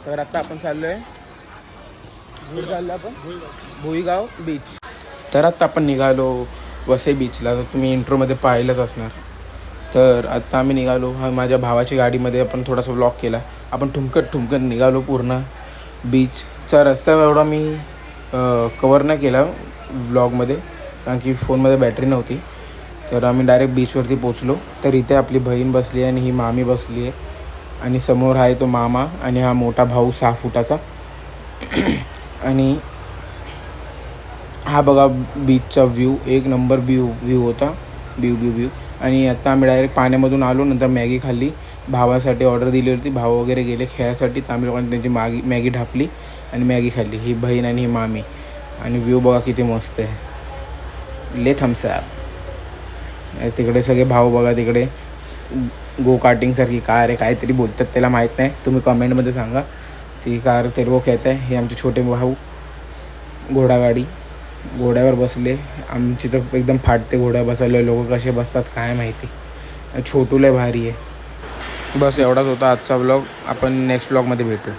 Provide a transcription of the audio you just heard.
तर आता आपण चाललो आहे, आपण भुईगाव बीच. तर आता आपण निघालो वसई बीचला. तर तुम्ही इंट्रोमध्ये पाहिलंच असणार. तर आता आम्ही निघालो. माझ्या भावाची गाडीमध्ये आपण थोडासा व्लॉग केला. आपण ठुमकत निघालो पूर्ण बीचचा रस्ता. एवढा मी कवर नाही केला व्लॉगमध्ये, कारण की फोनमध्ये बॅटरी नव्हती. तर आम्ही डायरेक्ट बीचवरती पोचलो. तर इथे आपली बहीण बसली आहे आणि ही मामी बसली आहे, आणि समोर आहे तो मामा आणि हा मोठा भाऊ 6 फुटाचा. आणि हा बघा बीचचा व्ह्यू, एक नंबर व्ह्यू होता. व्ह्यू. आणि आता आम्ही डायरेक्ट पाण्यामधून आलो. नंतर मॅगी खाल्ली. भावासाठी ऑर्डर दिली होती. भाव वगैरे गेले खेळायसाठी, तर आम्ही लोकांनी त्यांची मॅगी ढापली आणि मॅगी खाल्ली. ही बहीण आणि ही मामी. आणि व्ह्यू बघा किती मस्त आहे. ले थम्सअप. तिकडे सगळे भाऊ बघा, तिकडे गो कार्टिंगसारखी कार आहे, काहीतरी बोलतात त्याला माहीत नाही, तुम्ही कमेंटमध्ये सांगा. ती कार तेरे को कहते आहे. हे आमचे छोटे भाऊ घोड्यावर बसले. आमची तर एकदम फाटते घोड्यावर बसायला. लोक कसे बसतात काय माहिती. छोटू लय भारी आहे. बस एवढाच होता आजचा व्लॉग. आपण नेक्स्ट व्लॉगमध्ये भेटू.